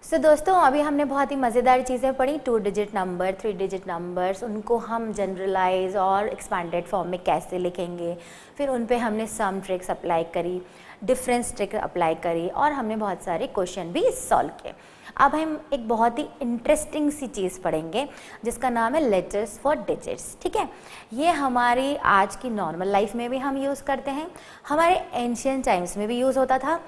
दोस्तों अभी हमने बहुत ही मज़ेदार चीज़ें पढ़ी, 2 डिजिट नंबर, 3 डिजिट नंबर्स, उनको हम जनरलाइज और एक्सपैंडेड फॉर्म में कैसे लिखेंगे, फिर उन पे हमने सम ट्रिक्स अप्लाई करी, डिफरेंस ट्रिक अप्लाई करी और हमने बहुत सारे क्वेश्चन भी सॉल्व किए। अब हम एक बहुत ही इंटरेस्टिंग सी चीज़ पढ़ेंगे जिसका नाम है लेटर्स फॉर डिजिट्स। ठीक है, ये हमारी आज की नॉर्मल लाइफ में भी हम यूज़ करते हैं, हमारे एंशियंट टाइम्स में भी यूज़ होता था,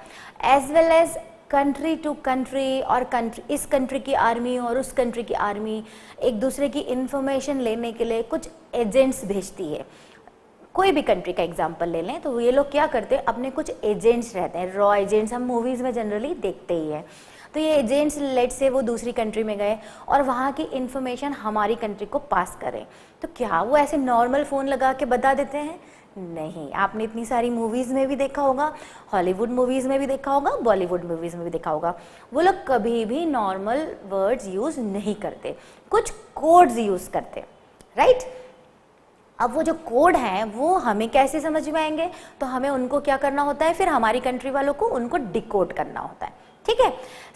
as well as country to country और इस कंट्री की आर्मी और उस कंट्री की आर्मी एक दूसरे की इंफॉर्मेशन लेने के लिए कुछ एजेंट्स भेजती है। कोई भी कंट्री का एग्जांपल ले लें तो ये लोग क्या करते हैं, अपने कुछ एजेंट्स रहते हैं, रॉ एजेंट्स हम मूवीज़ में जनरली देखते ही हैं। तो ये एजेंट्स लेट से वो दूसरी कंट्री में गए और वहाँ की इन्फॉर्मेशन हमारी कंट्री को पास करें, तो क्या वो ऐसे नॉर्मल फ़ोन लगा के बता देते हैं? नहीं। आपने इतनी सारी मूवीज़ में भी देखा होगा, हॉलीवुड मूवीज़ में भी देखा होगा, बॉलीवुड मूवीज़ में भी देखा होगा, वो लोग कभी भी नॉर्मल वर्ड्स यूज़ नहीं करते, कुछ कोड्स यूज़ करते, राइट। अब वो जो कोड हैं वो हमें कैसे समझ में आएंगे, तो हमें उनको क्या करना होता है, फिर हमारी कंट्री वालों को उनको डिकोड करना होता है। ठीक है,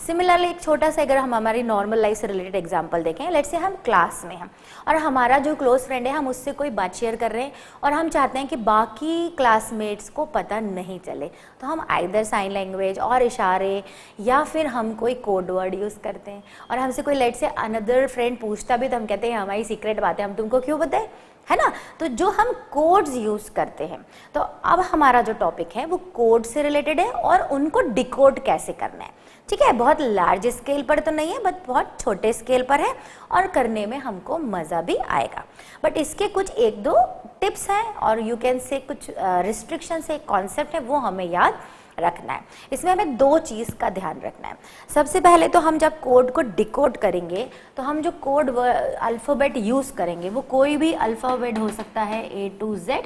सिमिलरली एक छोटा सा अगर हम हमारी नॉर्मल लाइफ से रिलेटेड एग्जांपल देखें, लेट्स से हम क्लास में हैं और हमारा जो क्लोज फ्रेंड है हम उससे कोई बात शेयर कर रहे हैं और हम चाहते हैं कि बाकी क्लासमेट्स को पता नहीं चले, तो हम आइदर साइन लैंग्वेज और इशारे या फिर हम कोई कोड वर्ड यूज़ करते हैं। और हमसे कोई लेट्स से अनदर फ्रेंड पूछता भी तो हम कहते हैं हमारी सीक्रेट बात है, हम तुमको क्यों बताएं, है ना। तो जो हम कोड्स यूज़ करते हैं, तो अब हमारा जो टॉपिक है वो कोड से रिलेटेड है और उनको डिकोड कैसे करना है। ठीक है, बहुत लार्ज स्केल पर तो नहीं है बट बहुत छोटे स्केल पर है और करने में हमको मज़ा भी आएगा। बट इसके कुछ एक दो टिप्स हैं और यू कैन से कुछ रिस्ट्रिक्शंस है, कॉन्सेप्ट है, वो हमें याद रखना है। इसमें हमें दो चीज़ का ध्यान रखना है। सबसे पहले तो हम जब कोड को डिकोड करेंगे तो हम जो कोड अल्फ़ाबेट यूज़ करेंगे वो कोई भी अल्फ़ाबेट हो सकता है, A to Z,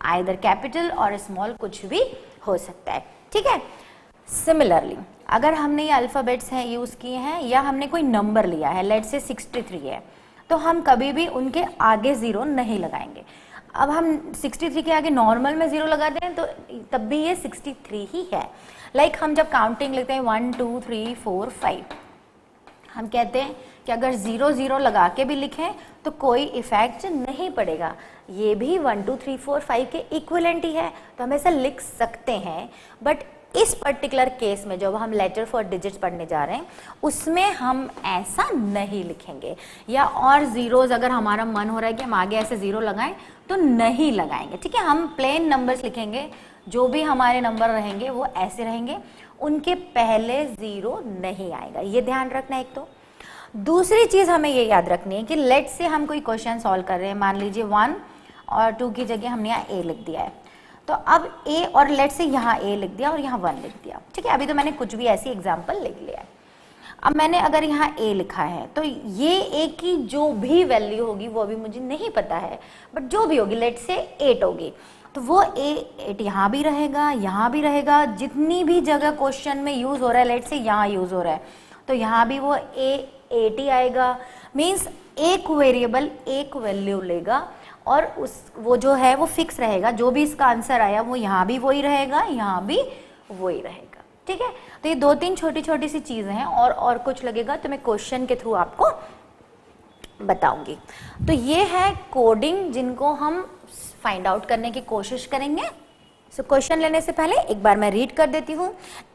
either capital और स्मॉल, कुछ भी हो सकता है। ठीक है, सिमिलरली अगर हमने ये अल्फ़ाबेट्स हैं यूज़ किए हैं या हमने कोई नंबर लिया है, लेट्स से 63 है, तो हम कभी भी उनके आगे ज़ीरो नहीं लगाएंगे। अब हम 63 के आगे नॉर्मल में ज़ीरो लगाते हैं तो तब भी ये 63 ही है। लाइक हम जब काउंटिंग लिखते हैं 1 2 3 4 5, हम कहते हैं कि अगर 0 0 लगा के भी लिखें तो कोई इफेक्ट नहीं पड़ेगा, ये भी 1 2 3 4 5 के इक्विवेलेंट ही है, तो हम ऐसा लिख सकते हैं। बट इस पर्टिकुलर केस में जब हम लेटर फॉर डिजिट्स पढ़ने जा रहे हैं उसमें हम ऐसा नहीं लिखेंगे, या और ज़ीरोज़ अगर हमारा मन हो रहा है कि हम आगे ऐसे ज़ीरो लगाएं तो नहीं लगाएंगे। ठीक है, हम प्लेन नंबर्स लिखेंगे, जो भी हमारे नंबर रहेंगे वो ऐसे रहेंगे, उनके पहले ज़ीरो नहीं आएगा, ये ध्यान रखना एक। तो दूसरी चीज़ हमें ये याद रखनी है कि लेट से हम कोई क्वेश्चन सॉल्व कर रहे हैं, मान लीजिए 1 और 2 की जगह हमने यहाँ A लिख दिया है, तो अब A और लेट से यहाँ A लिख दिया और यहाँ 1 लिख दिया। ठीक है, अभी तो मैंने कुछ भी ऐसी एग्जाम्पल लिख लिया है। अब मैंने अगर यहाँ A लिखा है तो ये A की जो भी वैल्यू होगी वो अभी मुझे नहीं पता है, बट जो भी होगी लेट से 8 होगी, तो वो A 8 यहाँ भी रहेगा, यहाँ भी रहेगा, जितनी भी जगह क्वेश्चन में यूज़ हो रहा है, लेट से यहाँ यूज़ हो रहा है तो यहाँ भी वो A 8 ही आएगा। मीन्स एक वेरिएबल एक वैल्यू लेगा और वो जो है वो फिक्स रहेगा, जो भी इसका आंसर आया वो यहाँ भी वही रहेगा, यहाँ भी वही रहेगा। ठीक है, तो ये दो तीन छोटी छोटी सी चीज़ें हैं और कुछ लगेगा तो मैं क्वेश्चन के थ्रू आपको बताऊंगी। तो ये है कोडिंग जिनको हम फाइंड आउट करने की कोशिश करेंगे। सो क्वेश्चन लेने से पहले एक बार मैं रीड कर देती हूँ।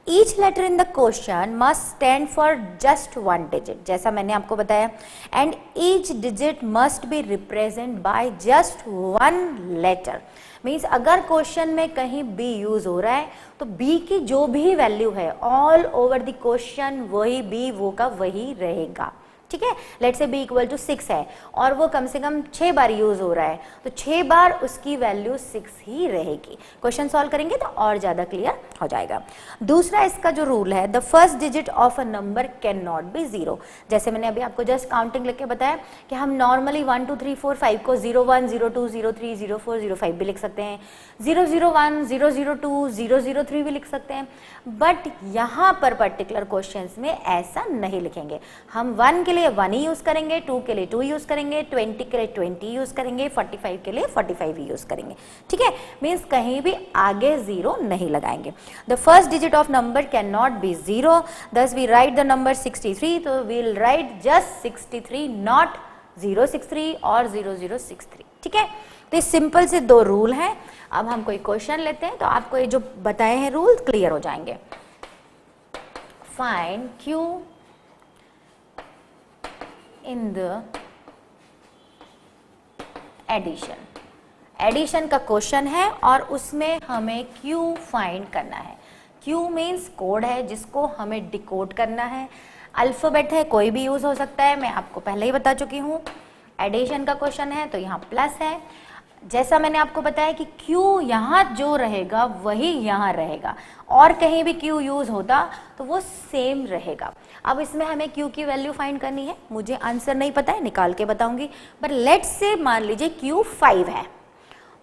Each letter in the question must stand for just 1 digit, जैसा मैंने आपको बताया, and each digit must be represent by just 1 letter. Means अगर क्वेश्चन में कहीं B यूज हो रहा है तो B की जो भी वैल्यू है ऑल ओवर द क्वेश्चन वही B वो का वही रहेगा। ठीक है, लेट से B इक्वल टू 6 है और वो कम से कम 6 बार यूज हो रहा है तो 6 बार उसकी वैल्यू 6 ही रहेगी। क्वेश्चन सॉल्व करेंगे तो और ज्यादा क्लियर हो जाएगा। दूसरा इसका जो रूल है, the first digit of a number can not be 0। जैसे मैंने अभी आपको जस्ट काउंटिंग लिख के बताया कि हम नॉर्मली 1 2 3 4 5 को 0 1 0 2 0 3 0 4 0 5 भी लिख सकते हैं, 0 0 1 0 0 2 0 0 3 भी लिख सकते हैं, बट यहाँ पर पर्टिकुलर क्वेश्चंस में ऐसा नहीं लिखेंगे। हम 1 के लिए लिए 1 ही यूज करेंगे, 2 के लिए 2 यूज करेंगे, 20 के लिए 20 यूज करेंगे, 45 के लिए 45 ही यूज करेंगे। ठीक है, मीन्स कहीं भी आगे 0 नहीं लगाएंगे। The first digit of number can not be 0, thus we write the number 63, तो we will write just 63, not 063 और 0063। ठीक है, तो इस सिंपल से 2 रूल हैं। अब हम कोई क्वेश्चन लेते हैं तो आपको ये जो बताए हैं रूल क्लियर हो जाएंगे। Find Q in the addition. Addition का क्वेश्चन है और उसमें हमें Q फाइंड करना है। Q मीन्स कोड है जिसको हमें डिकोड करना है। अल्फाबेट है, कोई भी यूज हो सकता है, मैं आपको पहले ही बता चुकी हूँ। एडिशन का क्वेश्चन है तो यहाँ प्लस है। जैसा मैंने आपको बताया कि Q यहाँ जो रहेगा वही यहाँ रहेगा, और कहीं भी Q यूज होता तो वो सेम रहेगा। अब इसमें हमें Q की वैल्यू फाइंड करनी है। मुझे आंसर नहीं पता है, निकाल के बताऊंगी, पर लेट्स से मान लीजिए Q 5 है,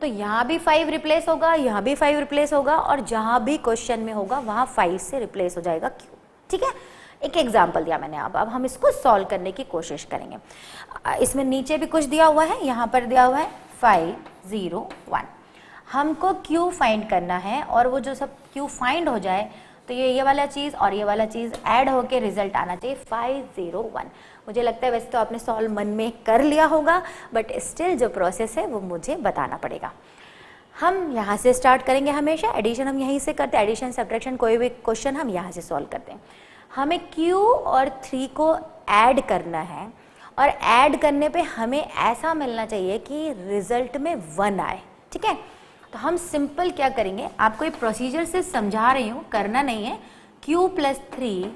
तो यहाँ भी 5 रिप्लेस होगा, यहाँ भी 5 रिप्लेस होगा, और जहाँ भी क्वेश्चन में होगा वहाँ 5 से रिप्लेस हो जाएगा Q। ठीक है, एक एग्जाम्पल दिया मैंने। अब हम इसको सॉल्व करने की कोशिश करेंगे। इसमें नीचे भी कुछ दिया हुआ है, यहाँ पर दिया हुआ है 5 0 1। हमको Q फाइंड करना है, और वो जो सब Q फाइंड हो जाए तो ये वाला चीज़ और ये वाला चीज़ ऐड होके रिजल्ट आना चाहिए 5 0 1। मुझे लगता है वैसे तो आपने सॉल्व मन में कर लिया होगा, बट स्टिल जो प्रोसेस है वो मुझे बताना पड़ेगा। हम यहाँ से स्टार्ट करेंगे, हमेशा एडिशन हम यहीं से करते हैं। एडिशन सब्ट्रैक्शन कोई भी क्वेश्चन हम यहाँ से सॉल्व करते हैं। हमें Q और 3 को ऐड करना है, और ऐड करने पे हमें ऐसा मिलना चाहिए कि रिजल्ट में 1 आए। ठीक है, तो हम सिंपल क्या करेंगे, आपको ये प्रोसीजर से समझा रही हूँ, करना नहीं है। Q + 3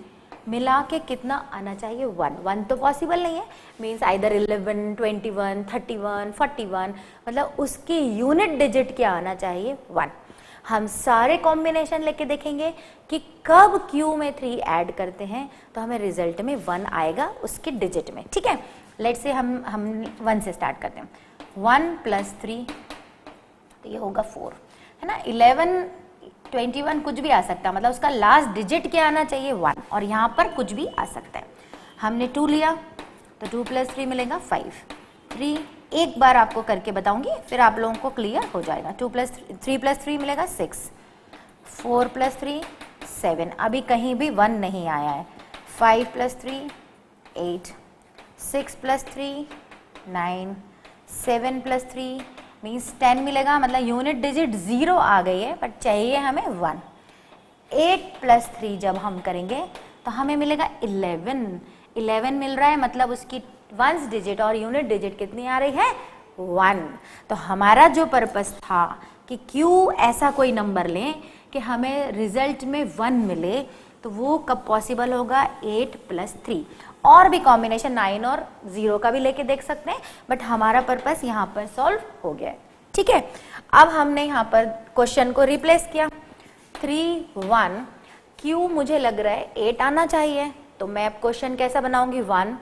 मिला के कितना आना चाहिए 1। 1 तो पॉसिबल नहीं है, मीन्स आइदर 11 21 31 41, मतलब उसकी यूनिट डिजिट क्या आना चाहिए 1। हम सारे कॉम्बिनेशन लेके देखेंगे कि कब Q में 3 ऐड करते हैं तो हमें रिजल्ट में 1 आएगा उसके डिजिट में। ठीक है, लेट्स से हम 1 से स्टार्ट करते हैं। 1 + 3 तो ये होगा 4, है ना। 11 21 कुछ भी आ सकता है, मतलब उसका लास्ट डिजिट क्या आना चाहिए 1, और यहाँ पर कुछ भी आ सकता है। हमने 2 लिया तो 2 + 3 मिलेगा 5 3। एक बार आपको करके बताऊंगी, फिर आप लोगों को क्लियर हो जाएगा। 3 + 3 मिलेगा 6, 4 + 3 7, अभी कहीं भी 1 नहीं आया है। 5 + 3 8, 6 + 3 9, 7 + 3 मीन्स 10 मिलेगा, मतलब यूनिट डिजिट 0 आ गई है, बट चाहिए हमें 1। 8 + 3 जब हम करेंगे तो हमें मिलेगा 11 मिल रहा है, मतलब उसकी 1 डिजिट और यूनिट डिजिट कितनी आ रही है 1। तो हमारा जो पर्पस था कि Q ऐसा कोई नंबर लें कि हमें रिजल्ट में 1 मिले, तो वो कब पॉसिबल होगा 8 + 3। और भी कॉम्बिनेशन 9 और 0 का भी लेके देख सकते हैं, बट हमारा पर्पस यहाँ पर सॉल्व हो गया है। ठीक है, अब हमने यहाँ पर क्वेश्चन को रिप्लेस किया। 3 1 Q मुझे लग रहा है 8 आना चाहिए, तो मैं अब क्वेश्चन कैसा बनाऊंगी 1।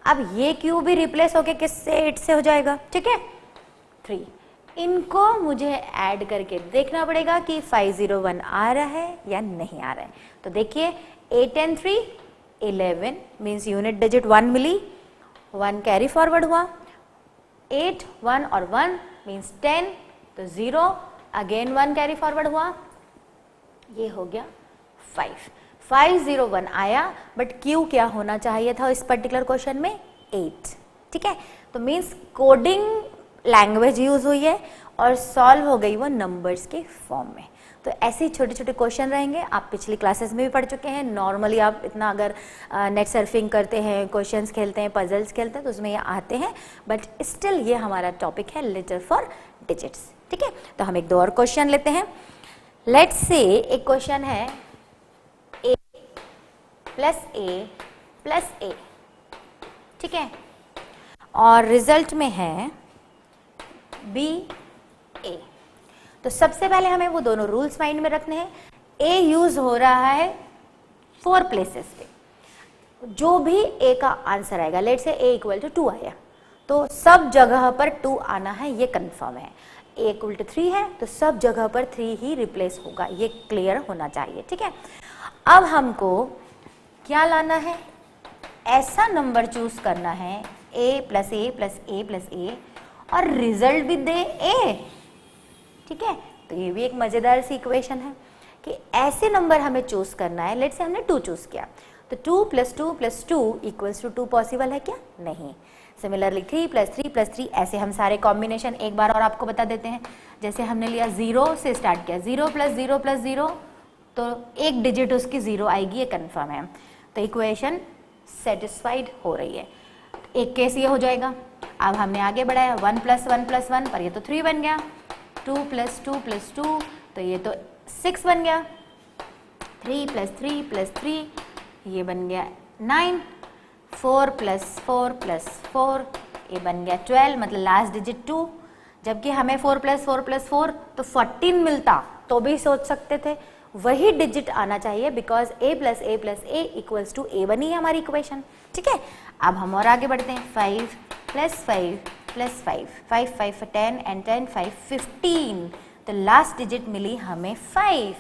अब ये Q भी रिप्लेस होके किससे 8 से हो जाएगा। ठीक है, 3, इनको मुझे ऐड करके देखना पड़ेगा कि 5 0 1 आ रहा है या नहीं आ रहा है। तो देखिए 8 and 3 11 मीन्स यूनिट डिजिट 1 मिली, 1 कैरी फॉरवर्ड हुआ। 8 1 और 1 मीन्स 10, तो 0 अगेन 1 कैरी फॉरवर्ड हुआ, ये हो गया 5। 5 0 1 आया, बट Q क्या होना चाहिए था इस पर्टिकुलर क्वेश्चन में 8। ठीक है, तो मीन्स कोडिंग लैंग्वेज यूज हुई है और सॉल्व हो गई वो नंबर्स के फॉर्म में। तो ऐसे ही छोटे छोटे क्वेश्चन रहेंगे, आप पिछली क्लासेस में भी पढ़ चुके हैं। नॉर्मली आप इतना अगर नेट सर्फिंग करते हैं, क्वेश्चंस खेलते हैं, पजल्स खेलते हैं, तो उसमें ये आते हैं, बट स्टिल ये हमारा टॉपिक है लेटर फॉर डिजिट्स। ठीक है, तो हम 1-2 और क्वेश्चन लेते हैं। लेट्स से एक क्वेश्चन है A + A, ठीक है, और रिजल्ट में है B A। तो सबसे पहले हमें वो दोनों रूल्स माइंड में रखने हैं। A यूज हो रहा है 4 प्लेसेस पे, जो भी A का आंसर आएगा, लेट से A = 2 आया, तो सब जगह पर 2 आना है, ये कंफर्म है। A = 3 है तो सब जगह पर 3 ही रिप्लेस होगा, ये क्लियर होना चाहिए। ठीक है, अब हमको क्या लाना है, ऐसा नंबर चूज करना है a plus A plus A plus A और रिजल्ट भी दे a, ठीक है। तो ये भी एक मजेदार सी इक्वेशन है कि ऐसे नंबर हमें चूज करना है। लेट्स से हमने 2 चूज किया तो 2 plus 2 plus 2 equals to 2 possible है क्या? नहीं। सिमिलरली 3 प्लस 3 प्लस 3, ऐसे हम सारे कॉम्बिनेशन एक बार और आपको बता देते हैं। जैसे हमने लिया 0 से स्टार्ट किया, 0 प्लस 0 प्लस 0, तो एक डिजिट उसकी 0 आएगी, ये कन्फर्म है। तो इक्वेशन सेटिस्फाइड हो रही है। एक केस ये हो जाएगा। अब हमने आगे बढ़ाया 1 प्लस 1 प्लस 1, पर ये तो 3 बन गया। 2 प्लस 2 प्लस 2, तो ये तो 6 बन गया। 3 प्लस 3 प्लस 3, ये बन गया 9। 4 प्लस 4 प्लस 4, ये बन गया 12, मतलब लास्ट डिजिट 2। जबकि हमें 4 प्लस 4 प्लस 4 तो 14 मिलता तो भी सोच सकते थे, वही डिजिट आना चाहिए because a plus a equals to a बनी है हमारी इक्वेशन, ठीक है। अब हम और आगे बढ़ते हैं। 5 प्लस 5 प्लस 5, 5 5 10 एंड 10 5 15, तो लास्ट डिजिट मिली हमें 5,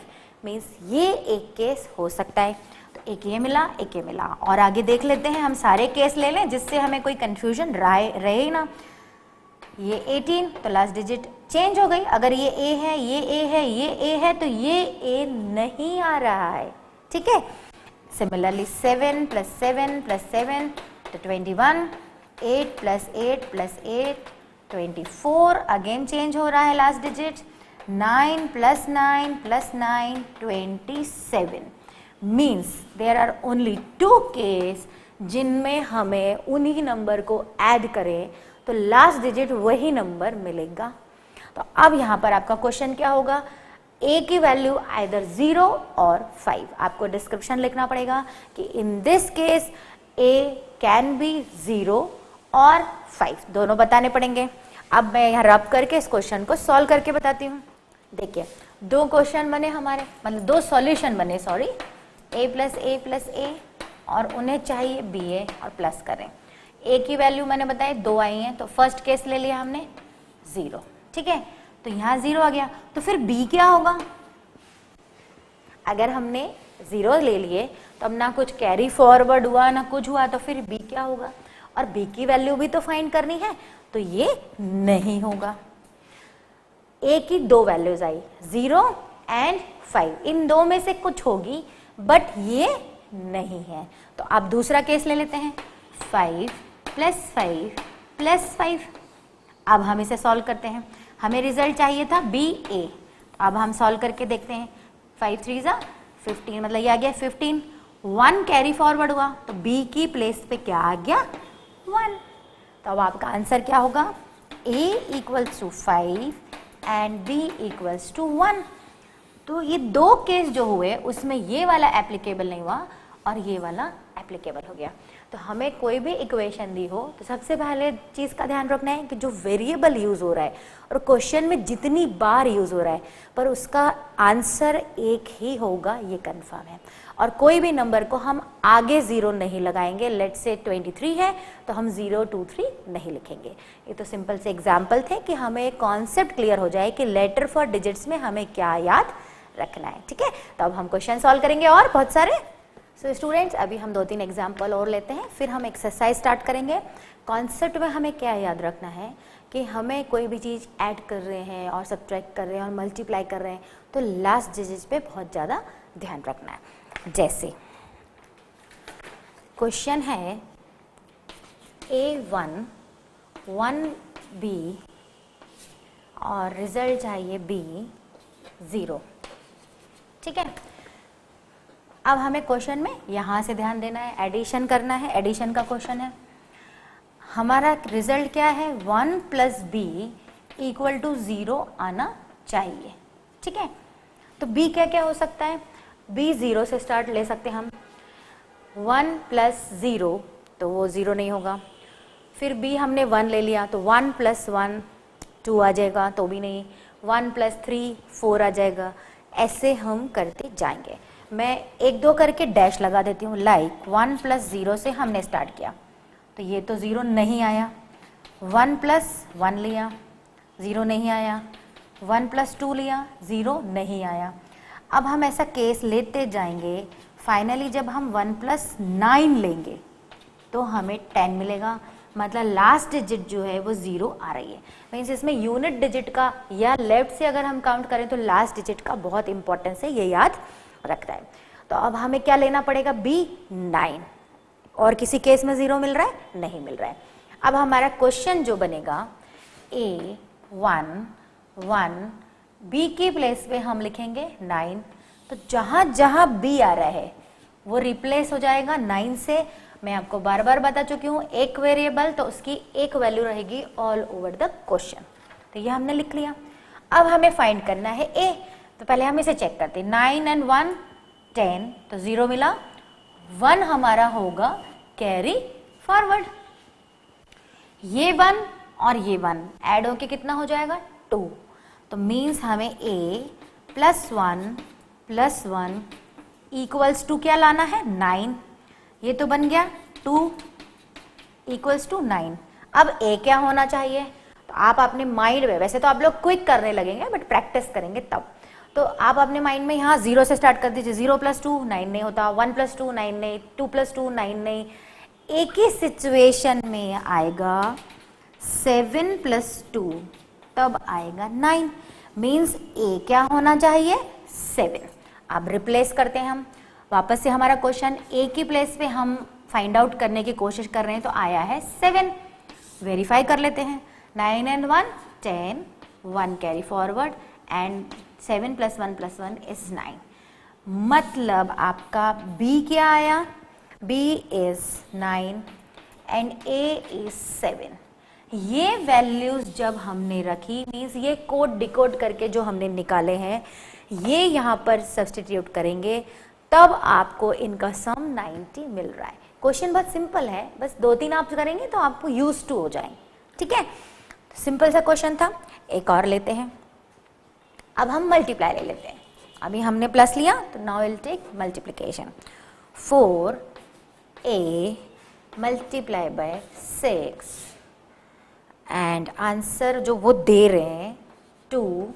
मीन्स ये एक केस हो सकता है। तो एक ये मिला, एक ये मिला। और आगे देख लेते हैं, हम सारे केस ले लें जिससे हमें कोई कंफ्यूजन रहे ही ना। ये 18, तो लास्ट डिजिट चेंज हो गई। अगर ये a है, ये a है, ये a है, तो ये a नहीं आ रहा है, ठीक है। सिमिलरली 7 प्लस 7 प्लस 7 तो 21, 8 प्लस 8 प्लस 8 24, अगेन चेंज हो रहा है last digit. 9 plus 9 plus 9 27, means there are only 2 case जिनमें हमें उन्हीं नंबर को ऐड करें तो लास्ट डिजिट वही नंबर मिलेगा। तो अब यहाँ पर आपका क्वेश्चन क्या होगा? a की वैल्यू आइदर 0 और 5। आपको डिस्क्रिप्शन लिखना पड़ेगा कि in this case a can be 0 और 5, दोनों बताने पड़ेंगे। अब मैं यहाँ रब करके इस क्वेश्चन को सॉल्व करके बताती हूँ। देखिए 2 क्वेश्चन बने हमारे, मतलब 2 सॉल्यूशन बने, सॉरी, a प्लस ए और उन्हें चाहिए ba और प्लस करें। a की वैल्यू मैंने बताया 2 आई है, तो फर्स्ट केस ले लिया हमने 0, ठीक है। तो यहाँ 0 आ गया, तो फिर b क्या होगा? अगर हमने 0 ले लिए तो अब ना कुछ कैरी फॉरवर्ड हुआ ना कुछ हुआ, तो फिर b क्या होगा? और b की वैल्यू भी तो फाइंड करनी है, तो ये नहीं होगा। a की 2 वैल्यूज आई, 0 एंड 5, इन 2 में से कुछ होगी, बट ये नहीं है। तो अब दूसरा केस ले लेते हैं, 5 प्लस 5 प्लस 5। अब हम इसे सॉल्व करते हैं। हमें रिजल्ट चाहिए था बी ए, तो अब हम सॉल्व करके देखते हैं। 5 3 ज़ा 15, मतलब ये आ गया 15। 1 कैरी फॉरवर्ड हुआ तो बी की प्लेस पे क्या आ गया? 1। तो अब आपका आंसर क्या होगा? a equals to 5 and b equals to 1। तो ये 2 केस जो हुए उसमें ये वाला एप्लीकेबल नहीं हुआ और ये वाला एप्लीकेबल हो गया। तो हमें कोई भी इक्वेशन दी हो तो सबसे पहले चीज़ का ध्यान रखना है कि जो वेरिएबल यूज़ हो रहा है और क्वेश्चन में जितनी बार यूज़ हो रहा है पर उसका आंसर एक ही होगा, ये कंफर्म है। और कोई भी नंबर को हम आगे 0 नहीं लगाएंगे। लेट्स से 23 है तो हम 0 2 3 नहीं लिखेंगे। ये तो सिंपल से एग्जाम्पल थे कि हमें एक कॉन्सेप्ट क्लियर हो जाए कि लेटर फॉर डिजिट्स में हमें क्या याद रखना है, ठीक है। तो अब हम क्वेश्चन सॉल्व करेंगे और बहुत सारे। सो स्टूडेंट्स, अभी हम 2-3 एग्जाम्पल और लेते हैं, फिर हम एक्सरसाइज स्टार्ट करेंगे। कॉन्सेप्ट में हमें क्या याद रखना है कि हमें कोई भी चीज़ ऐड कर रहे हैं और सब्ट्रैक्ट कर रहे हैं और मल्टीप्लाई कर रहे हैं तो लास्ट डिजिट पे बहुत ज़्यादा ध्यान रखना है। जैसे क्वेश्चन है A1 1B और रिजल्ट चाहिए B 0, ठीक है। अब हमें क्वेश्चन में यहाँ से ध्यान देना है, एडिशन करना है, एडिशन का क्वेश्चन है। हमारा रिजल्ट क्या है? 1 प्लस बी इक्वल टू 0 आना चाहिए, ठीक है। तो b क्या क्या हो सकता है? b 0 से स्टार्ट ले सकते हैं हम। 1 प्लस 0 तो वो 0 नहीं होगा। फिर b हमने 1 ले लिया तो 1 प्लस 1 2 आ जाएगा, तो भी नहीं। 1 प्लस 3 4 आ जाएगा। ऐसे हम करते जाएंगे। मैं 1-2 करके डैश लगा देती हूँ। लाइक 1 प्लस 0 से हमने स्टार्ट किया तो ये तो 0 नहीं आया। 1 प्लस 1 लिया, 0 नहीं आया। 1 प्लस 2 लिया, 0 नहीं आया। अब हम ऐसा केस लेते जाएंगे। फाइनली जब हम 1 प्लस 9 लेंगे तो हमें 10 मिलेगा। मतलब लास्ट डिजिट जो है वो 0 आ रही है। मीन्स इसमें यूनिट डिजिट का या लेफ्ट से अगर हम काउंट करें तो लास्ट डिजिट का बहुत इंपॉर्टेंस है, ये याद रखना है। तो अब हमें क्या लेना पड़ेगा, B 9। और किसी केस में 0 मिल रहा है, नहीं मिल रहा है। अब हमारा क्वेश्चन जो बनेगा A 1 1, B के प्लेस पे हम लिखेंगे 9। तो जहाँ जहाँ B आ रहा है वो रिप्लेस हो जाएगा 9 से। मैं आपको बार बार बता चुकी हूँ, एक वेरिएबल तो उसकी एक वैल्यू रहेगी ऑल ओवर द क्वेश्चन। तो ये हमने लिख लिया। अब हमें फाइंड करना है A। तो पहले हम इसे चेक करते हैं, 9 and 1 10, तो 0 मिला। 1 हमारा होगा कैरी फॉरवर्ड। ये 1 और ये 1 ऐड होके कितना हो जाएगा, 2। तो मीन्स हमें A +1 +1 इक्वल्स टू क्या लाना है, 9। ये तो बन गया 2 इक्वल्स टू 9। अब A क्या होना चाहिए, तो आप अपने माइंड में, वैसे तो आप लोग क्विक करने लगेंगे बट प्रैक्टिस करेंगे तब, तो आप अपने माइंड में यहाँ 0 से स्टार्ट कर दीजिए। 0 + 2 9 नहीं होता, 1 + 2 9 नहीं, 2 + 2 9 नहीं। एक ही सिचुएशन में आएगा 7 + 2, तब आएगा 9। मीन्स A क्या होना चाहिए, 7। अब रिप्लेस करते हैं हम वापस से हमारा क्वेश्चन, A की प्लेस पे हम फाइंड आउट करने की कोशिश कर रहे हैं, तो आया है 7। वेरीफाई कर लेते हैं, 9 and 1 10, 1 carry forward and 7 + 1 + 1 is 9। मतलब आपका B क्या आया, B is 9 and A is 7। ये वैल्यूज जब हमने रखी, मीन्स ये कोड डिकोड करके जो हमने निकाले हैं, ये यहाँ पर सब्सटीट्यूट करेंगे, तब आपको इनका सम 90 मिल रहा है। क्वेश्चन बहुत सिंपल है, बस 2-3 आप करेंगे तो आपको यूज टू हो जाएंगे। ठीक है, सिंपल सा क्वेश्चन था। एक और लेते हैं, अब हम मल्टीप्लाई ले लेते हैं। अभी हमने प्लस लिया तो now will take multiplication. 4A × 6 and answer जो वो दे रहे हैं 2B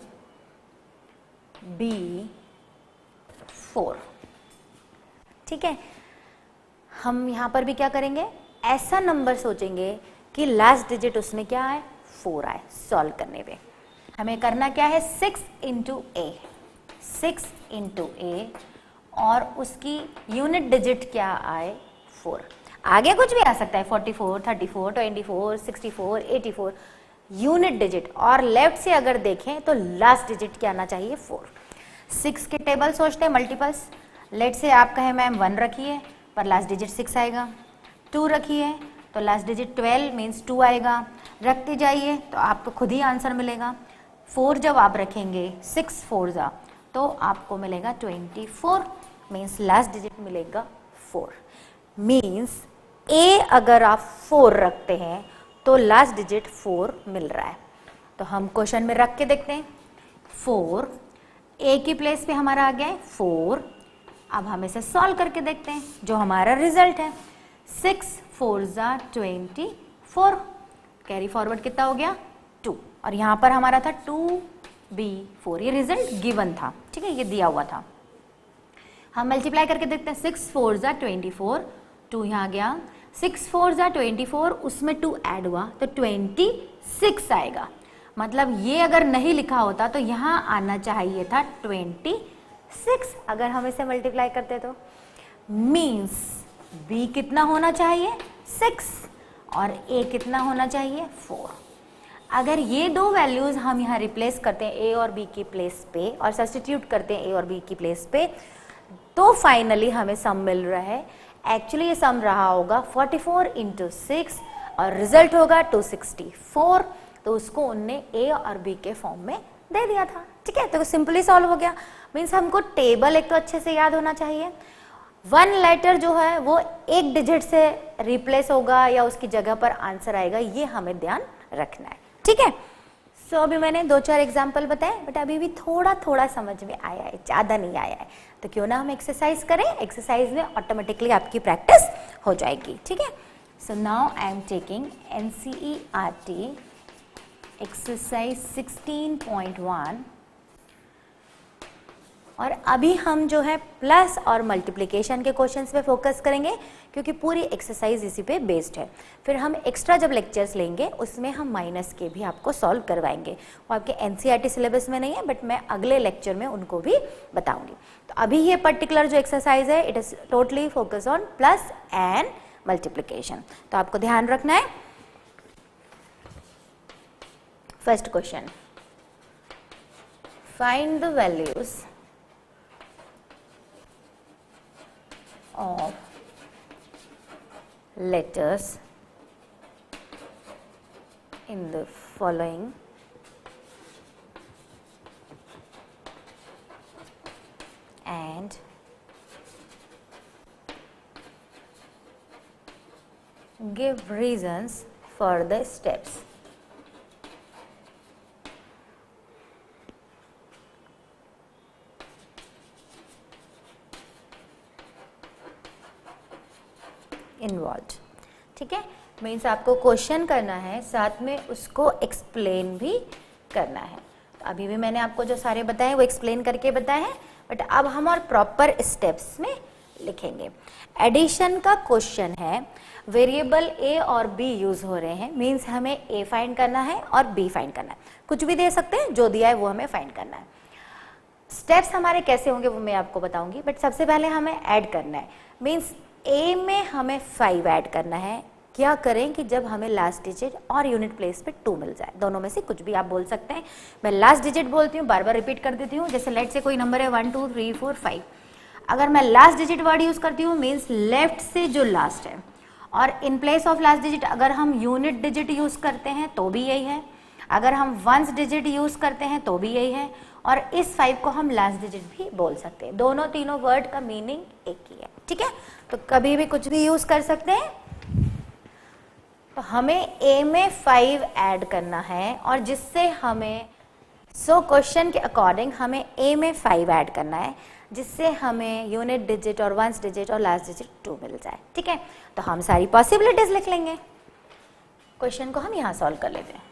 4। ठीक है, हम यहाँ पर भी क्या करेंगे, ऐसा नंबर सोचेंगे कि लास्ट डिजिट उसमें क्या है, 4 आए। सॉल्व करने पे हमें करना क्या है, 6 × A, 6 × A, और उसकी यूनिट डिजिट क्या आए, 4। आगे कुछ भी आ सकता है, 44 34 24 64 84 यूनिट डिजिट। और लेफ्ट से अगर देखें तो लास्ट डिजिट क्या आना चाहिए, 4। 6 के टेबल सोचते हैं, मल्टीपल्स। लेट से आप कहें मैम 1 रखिए पर लास्ट डिजिट 6 आएगा, 2 रखिए तो लास्ट डिजिट 12 मीन्स 2 आएगा। रखते जाइए तो आपको खुद ही आंसर मिलेगा। 4 जब आप रखेंगे 6 4 जा तो आपको मिलेगा 24, मीन्स लास्ट डिजिट मिलेगा 4। मीन्स A अगर आप 4 रखते हैं तो लास्ट डिजिट 4 मिल रहा है। तो हम क्वेश्चन में रख के देखते हैं, 4 A की प्लेस पे हमारा आ गया है 4। अब हम इसे सॉल्व करके देखते हैं, जो हमारा रिजल्ट है 6 4 = 24, कैरी फॉरवर्ड कितना हो गया, 2। और यहाँ पर हमारा था 2B 4, ये रिजल्ट गिवन था। ठीक है, ये दिया हुआ था। हम मल्टीप्लाई करके देखते हैं, 6 4 = 24, 2 यहाँ गया, 6 4 = 24, उसमें 2 ऐड हुआ तो 26 आएगा। मतलब ये अगर नहीं लिखा होता तो यहाँ आना चाहिए था 26, अगर हम इसे मल्टीप्लाई करते तो। मीन्स B कितना होना चाहिए, 6, और A कितना होना चाहिए, 4। अगर ये दो वैल्यूज हम यहाँ रिप्लेस करते हैं A और B की प्लेस पे, और सब्स्टिट्यूट करते हैं A और B की प्लेस पे, तो फाइनली हमें सम मिल रहा है। एक्चुअली ये सम रहा होगा 44 × 6 और रिजल्ट होगा 264। तो उसको उनने A और B के फॉर्म में दे दिया था। ठीक है, तो सिंपली सॉल्व हो गया। मीन्स हमको टेबल एक तो अच्छे से याद होना चाहिए, 1 लेटर जो है वो एक डिजिट से रिप्लेस होगा या उसकी जगह पर आंसर आएगा, ये हमें ध्यान रखना है। ठीक है, सो अभी मैंने 2-4 एग्जाम्पल बताए, बट अभी भी थोड़ा थोड़ा समझ में आया है, ज़्यादा नहीं आया है। तो क्यों ना हम एक्सरसाइज करें, एक्सरसाइज में ऑटोमेटिकली आपकी प्रैक्टिस हो जाएगी। ठीक है, so now I am taking NCERT exercise 16.1 और अभी हम जो है प्लस और मल्टीप्लिकेशन के क्वेश्चंस पे फोकस करेंगे क्योंकि पूरी एक्सरसाइज इसी पे बेस्ड है। फिर हम एक्स्ट्रा जब लेक्चर्स लेंगे उसमें हम माइनस के भी आपको सॉल्व करवाएंगे। वो आपके एनसीईआरटी सिलेबस में नहीं है, बट मैं अगले लेक्चर में उनको भी बताऊंगी। तो अभी ये पर्टिकुलर जो एक्सरसाइज है it is totally focus on plus and multiplication, तो आपको ध्यान रखना है। First question, find the values of letters in the following and give reasons for the steps. Involve, ठीक है। मीन्स आपको क्वेश्चन करना है, साथ में उसको एक्सप्लेन भी करना है। तो अभी भी मैंने आपको जो सारे बताए वो एक्सप्लेन करके बताए हैं, बट अब हम और प्रॉपर स्टेप्स में लिखेंगे। एडिशन का क्वेश्चन है, वेरिएबल ए और बी यूज हो रहे हैं, मीन्स हमें ए फाइंड करना है और बी फाइंड करना है। कुछ भी दे सकते हैं, जो दिया है वो हमें फाइंड करना है। स्टेप्स हमारे कैसे होंगे वो मैं आपको बताऊंगी, बट सबसे पहले हमें ऐड करना है। मीन्स ए में हमें 5 ऐड करना है। क्या करें कि जब हमें लास्ट डिजिट और यूनिट प्लेस पे 2 मिल जाए, दोनों में से कुछ भी आप बोल सकते हैं। मैं लास्ट डिजिट बोलती हूँ, बार बार रिपीट कर देती हूँ। जैसे लेट से कोई नंबर है 1 2 3 4 5, अगर मैं लास्ट डिजिट वर्ड यूज करती हूँ मीन्स लेफ्ट से जो लास्ट है, और in place of last digit अगर हम यूनिट डिजिट यूज करते हैं तो भी यही है, अगर हम वंस डिजिट यूज करते हैं तो भी यही है, और इस 5 को हम लास्ट डिजिट भी बोल सकते हैं। दोनों तीनों वर्ड का मीनिंग एक ही है, ठीक है। तो कभी भी कुछ भी यूज कर सकते हैं। तो हमें ए में 5 ऐड करना है, और जिससे हमें क्वेश्चन के अकॉर्डिंग हमें ए में 5 ऐड करना है, जिससे हमें यूनिट डिजिट और वंस डिजिट और लास्ट डिजिट 2 मिल जाए, ठीक है। तो हम सारी पॉसिबिलिटीज लिख लेंगे। क्वेश्चन को हम यहां सॉल्व कर लेते हैं।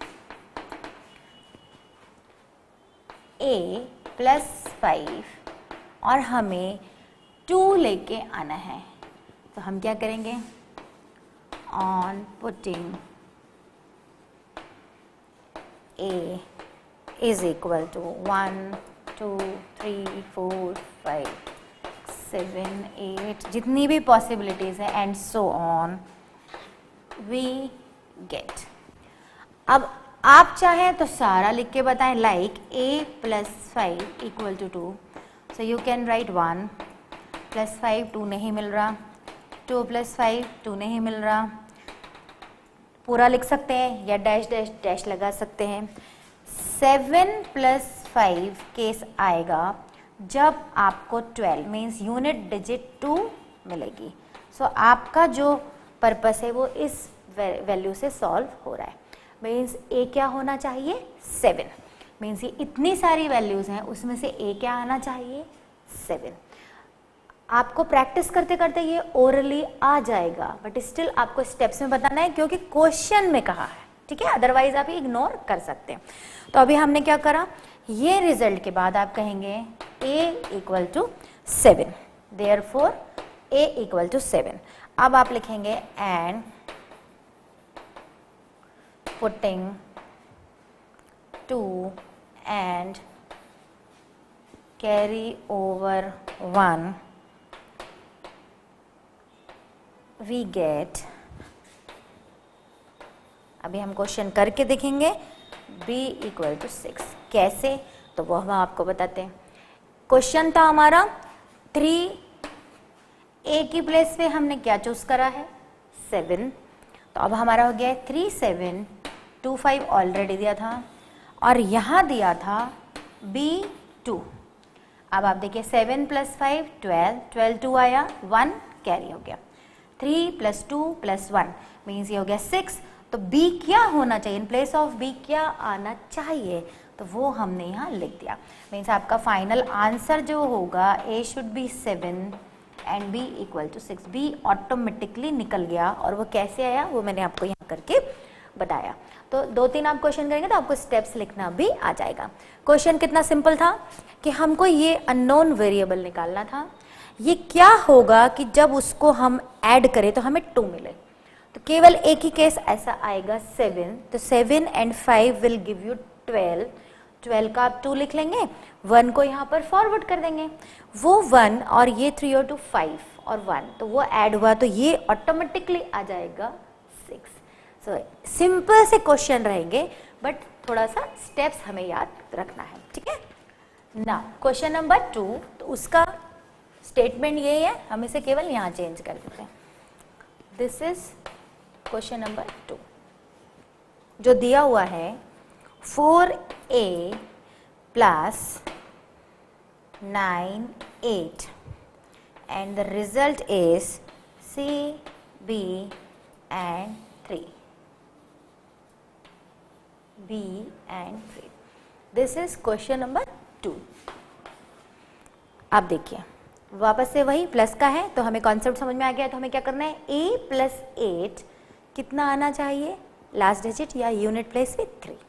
ए प्लस 5 और हमें 2 लेके आना है, तो हम क्या करेंगे, on putting a is equal to 1 2 3 4 5 7 8, जितनी भी पॉसिबिलिटीज है and so on we get. अब आप चाहें तो सारा लिख के बताएं, like a plus 5 equal to 2, so you can write 1 plus 5, 2 नहीं मिल रहा, 2 प्लस 5, 2 नहीं मिल रहा, पूरा लिख सकते हैं या डैश डैश डैश लगा सकते हैं। 7 प्लस 5 केस आएगा जब आपको 12 मीन्स यूनिट डिजिट 2 मिलेगी। सो आपका जो पर्पस है वो इस वैल्यू से सॉल्व हो रहा है। मीन्स ए क्या होना चाहिए, 7। मीन्स ये इतनी सारी वैल्यूज हैं, उसमें से ए क्या आना चाहिए, 7। आपको प्रैक्टिस करते करते ये ओरली आ जाएगा, बट स्टिल आपको स्टेप्स में बताना है क्योंकि क्वेश्चन में कहा है, ठीक है। अदरवाइज आप इग्नोर कर सकते हैं। तो अभी हमने क्या करा, ये रिजल्ट के बाद आप कहेंगे a equal to 7, therefore a equal to 7। अब आप लिखेंगे and putting 2 and carry over 1 we get, अभी हम क्वेश्चन करके देखेंगे, b इक्वल टू 6। कैसे, तो वो हम आपको बताते हैं। क्वेश्चन था हमारा 3, a की प्लेस पे हमने क्या चूज करा है, 7। तो अब हमारा हो गया 3 7 2 5 ऑलरेडी दिया था, और यहाँ दिया था b2। अब आप देखिए 7 प्लस 5 12, 12 2 आया, 1 कैरी हो गया, 3 प्लस 2 प्लस 1 मीन्स ये हो गया 6। तो b क्या होना चाहिए, इन प्लेस ऑफ b क्या आना चाहिए, तो वो हमने यहाँ लिख दिया। मीन्स आपका फाइनल आंसर जो होगा a should be 7 and b equal to 6। b automatically निकल गया, और वो कैसे आया वो मैंने आपको यहाँ करके बताया। तो 2-3 आप क्वेश्चन करेंगे तो आपको स्टेप्स लिखना भी आ जाएगा। क्वेश्चन कितना सिंपल था कि हमको ये अननोन वेरिएबल निकालना था, ये क्या होगा कि जब उसको हम ऐड करें तो हमें 2 मिले। तो केवल एक ही केस ऐसा आएगा 7, तो 7 and 5 विल गिव यू 12। 12 का आप 2 लिख लेंगे, 1 को यहाँ पर फॉरवर्ड कर देंगे, वो 1 और ये 3 और 2 5 और 1, तो वो ऐड हुआ तो ये ऑटोमेटिकली आ जाएगा 6। सो सिंपल से क्वेश्चन रहेंगे बट थोड़ा सा स्टेप्स हमें याद रखना है, ठीक है ना। क्वेश्चन नंबर 2, तो उसका स्टेटमेंट यही है, हम इसे केवल यहाँ चेंज कर देते हैं। दिस इज क्वेश्चन नंबर 2, जो दिया हुआ है 4a plus 9 8 and the result is C, B and 3. B and 3. This is question number 2. आप देखिए वापस से वही प्लस का है, तो हमें कॉन्सेप्ट समझ में आ गया। तो हमें क्या करना है, a plus 8 कितना आना चाहिए, लास्ट डिजिट या यूनिट प्लेस विथ 3।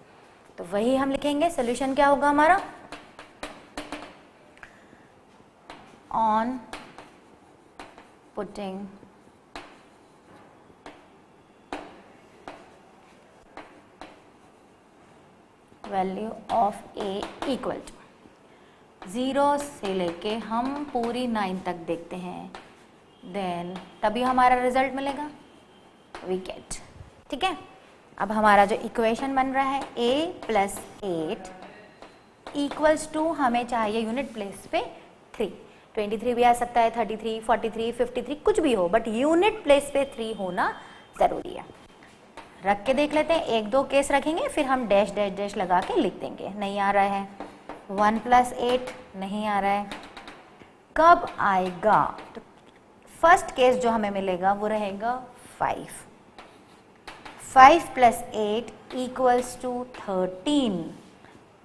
तो वही हम लिखेंगे। सोल्यूशन क्या होगा हमारा, on putting value of a equal to 0 से लेके हम पूरी 9 तक देखते हैं, देन तभी हमारा रिजल्ट मिलेगा, वी गेट। ठीक है, अब हमारा जो इक्वेशन बन रहा है a प्लस 8 इक्वल्स टू, हमें चाहिए यूनिट प्लेस पे 3। 23 भी आ सकता है, 33, 43, 53 कुछ भी हो, बट यूनिट प्लेस पे 3 होना ज़रूरी है। रख के देख लेते हैं, 1-2 केस रखेंगे, फिर हम डैश डैश डैश लगा के लिख देंगे। नहीं आ रहा है 1 प्लस 8, नहीं आ रहा है, कब आएगा, तो फर्स्ट केस जो हमें मिलेगा वो रहेगा 5। 5 प्लस 8 इक्वल्स टू 13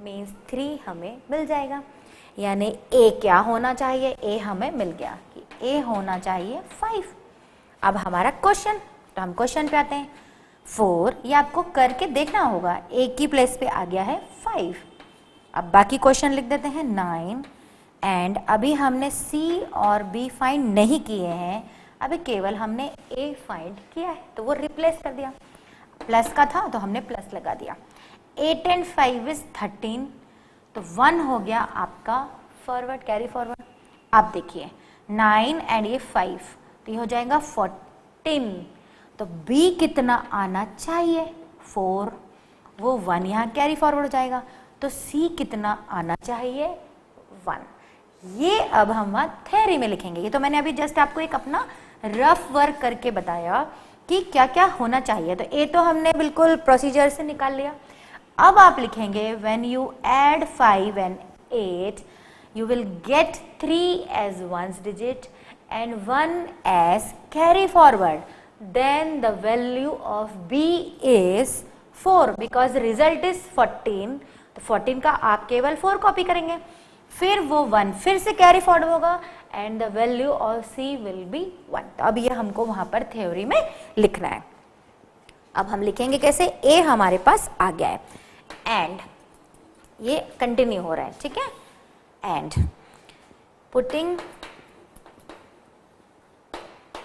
मीन्स 3 हमें मिल जाएगा। यानी a क्या होना चाहिए, a हमें मिल गया कि a होना चाहिए 5। अब हमारा क्वेश्चन, तो हम क्वेश्चन पे आते हैं। 4 ये आपको करके देखना होगा, a की प्लेस पे आ गया है 5। अब बाकी क्वेश्चन लिख देते हैं 9 एंड अभी हमने c और b फाइंड नहीं किए हैं, अभी केवल हमने a फाइंड किया है, तो वो रिप्लेस कर दिया। प्लस का था तो हमने प्लस लगा दिया। 8 and 5 is 13, तो 1 हो गया आपका फॉरवर्ड, कैरी फॉरवर्ड। आप देखिए 9 एंड ये 5, तो ये हो जाएगा 14। तो b कितना आना चाहिए 4, वो 1 यहाँ कैरी फॉरवर्ड हो जाएगा, तो c कितना आना चाहिए 1। ये अब हम थ्योरी में लिखेंगे। ये तो मैंने अभी जस्ट आपको एक अपना रफ वर्क करके बताया कि क्या क्या होना चाहिए। तो a तो हमने बिल्कुल प्रोसीजर से निकाल लिया। अब आप लिखेंगे when you add 5 and 8 you will get 3 as ones digit and 1 as carry forward, then the value of b is 4 because result is 14। तो 14 का आप केवल 4 कॉपी करेंगे, फिर वो 1 फिर से कैरी फॉरवर्ड होगा and the value of c will be 1। तो अब ये हमको वहां पर थ्योरी में लिखना है। अब हम लिखेंगे कैसे, a हमारे पास आ गया है एंड ये कंटिन्यू हो रहा है, ठीक है, and putting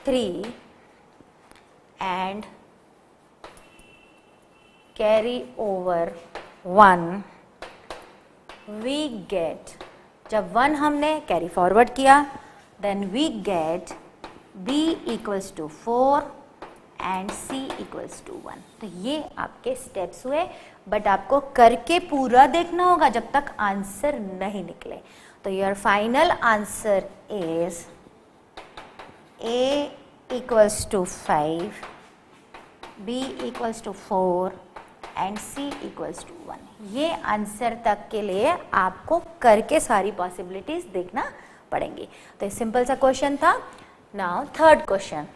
3 and carry over 1 we get, जब 1 हमने कैरी फॉरवर्ड किया then we get b equals to 4 and c equals to 1। तो ये आपके स्टेप्स हुए, बट आपको करके पूरा देखना होगा जब तक आंसर नहीं निकले। तो your final answer is a equals to 5, b equals to 4 and c equals to 1। ये आंसर तक के लिए आपको करके सारी पॉसिबिलिटीज देखना पड़ेंगी। तो सिंपल सा क्वेश्चन था। Now third question,